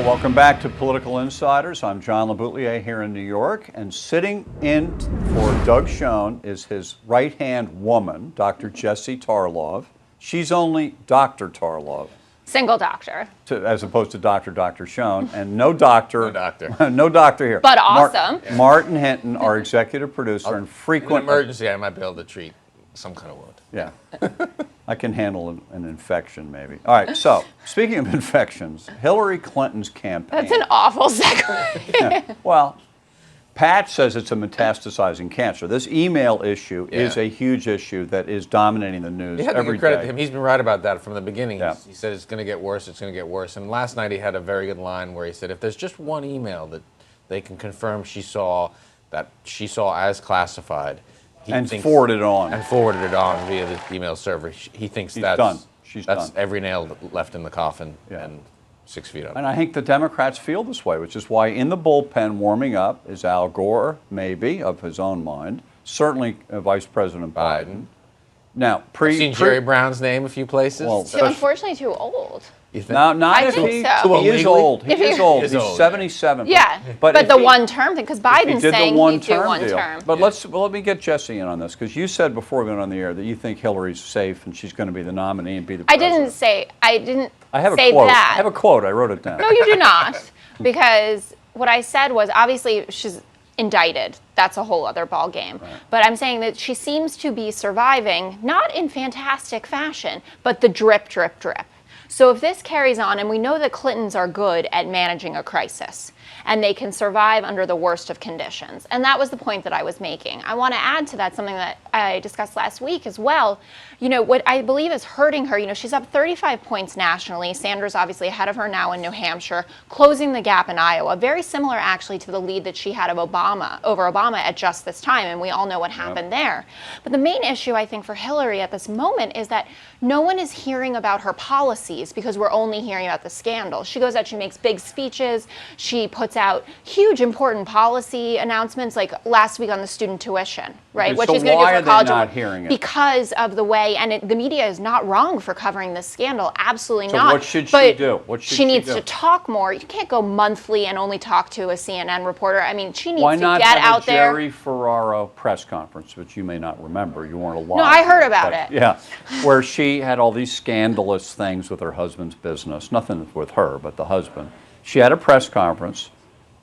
Well, welcome back to Political Insiders. I'm John LeBoutillier here in New York, and sitting in for Doug Schoen is his right-hand woman, Dr. Jessie Tarlov. She's only Dr. Tarlov. Single doctor. As opposed to Dr. Schoen, and no doctor. No doctor. No doctor here. But awesome. Martin Hinton, our executive producer, and frequent... In an emergency, I might be able to treat some kind of wound. Yeah. I can handle an infection, maybe. All right, so, speaking of infections, Hillary Clinton's campaign... That's an awful segue. Yeah, well, Pat says it's a metastasizing cancer. This email issue is a huge issue that is dominating the news You have to every give credit day. to him. He's been right about that from the beginning. Yeah. He said it's going to get worse, it's going to get worse. And last night he had a very good line where he said if there's just one email that they can confirm she saw as classified, And forwarded it on. And forwarded it on via the email server. He thinks She's that's done. She's that's done. every nail left in the coffin Yeah. and 6 feet up. And I think the Democrats feel this way, which is why in the bullpen warming up is Al Gore, maybe, of his own mind, certainly Vice President Biden. Now, I've seen Jerry Brown's name a few places. Well, Unfortunately, too old. you think? Now, not I if think he, so. he is old. He is old. He's He's old, 77. Yeah, but but if the he- one-term thing, because He Biden's did saying the he'd do one-term one deal. term. But let me get Jessie in on this, because you said before we went on the air that you think Hillary's safe and she's going to be the nominee and be the I president. didn't I have a say quote. that. I have a quote. I wrote it down. No, you do not. Because what I said was obviously she's indicted. That's a whole other ball game. Right. But I'm saying that she seems to be surviving, not in fantastic fashion, but the drip, drip, drip. So if this carries on, and we know that Clintons are good at managing a crisis, and they can survive under the worst of conditions. And that was the point that I was making. I want to add to that something that I discussed last week as well. You know, what I believe is hurting her, you know, she's up 35 points nationally. Sanders obviously ahead of her now in New Hampshire, closing the gap in Iowa. Very similar actually to the lead that she had of over Obama at just this time, and we all know what happened there. But the main issue I think for Hillary at this moment is that no one is hearing about her policies because we're only hearing about the scandal. She goes out, she makes big speeches, she puts out huge important policy announcements like last week on the student tuition, right? Okay, What so she's going to why do are for they college not hearing it? because of the way, and the media is not wrong for covering this scandal, absolutely So not. what should she But do? What should she she needs do? to talk more. You can't go monthly and only talk to a CNN reporter. I mean, she needs Why to not get have out a there. Jerry Ferraro press conference, which you may not remember. You weren't alive. No, I heard about but- it. Yeah, where she had all these scandalous things with her husband's business. Nothing with her, but the husband. She had a press conference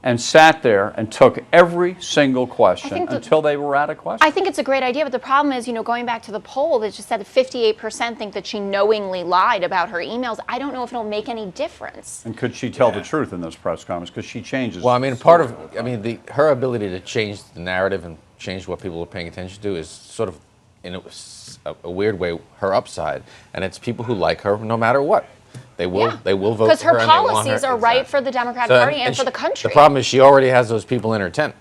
and sat there and took every single question think until they were out of questions. I think it's a great idea, but the problem is, you know, going back to the poll that just said that 58% think that she knowingly lied about her emails. I don't know if it'll make any difference. And could she tell the truth in this press conference? Because she changes. Well, I mean, her ability to change the narrative and change what people are paying attention to is sort of, in a weird way, her upside. And it's people who like her no matter what. They will vote Because for her. her and they want policies her. are right Exactly. for the Democratic So, Party and for the country. The problem is she already has those people in her tent.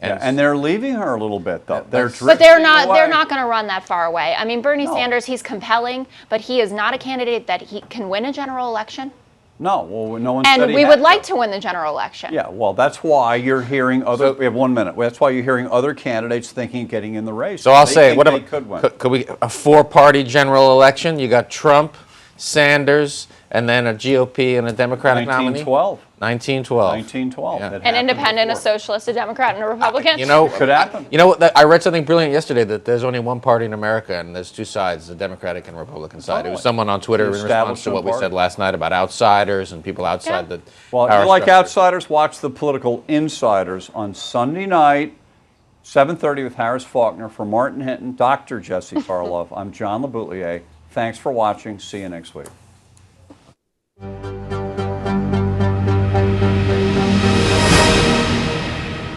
And they're leaving her a little bit, though. They're But they're drifting not. away. They're not going to run that far away. I mean, Bernie No. Sanders, he's compelling, but he is not a candidate that he can win a general election. No, well, no one said And he we had would like to win the general election. Yeah, well, that's why you're hearing other. So- we have 1 minute. That's why you're hearing other candidates thinking of getting in the race. So I'll They say, think whatever. they could win. Could we a 4-party general election? You got Trump, Sanders, and then a GOP and a Democratic nominee. 1912. 1912. 1912. Yeah. It An happened independent, a before. socialist, a Democrat, and a Republican. You know, Could happen. You know what? I read something brilliant yesterday that there's only one party in America and there's two sides, the Democratic and Republican side. It Totally. was someone on Twitter The in response to establishment what we party. said last night about outsiders and people outside the Well, if power you like structure. outsiders, watch the Political Insiders on Sunday night, 7:30 with Harris Faulkner. For Martin Hinton, Dr. Jessie Tarlov, I'm John LeBoutillier. Thanks for watching. See you next week.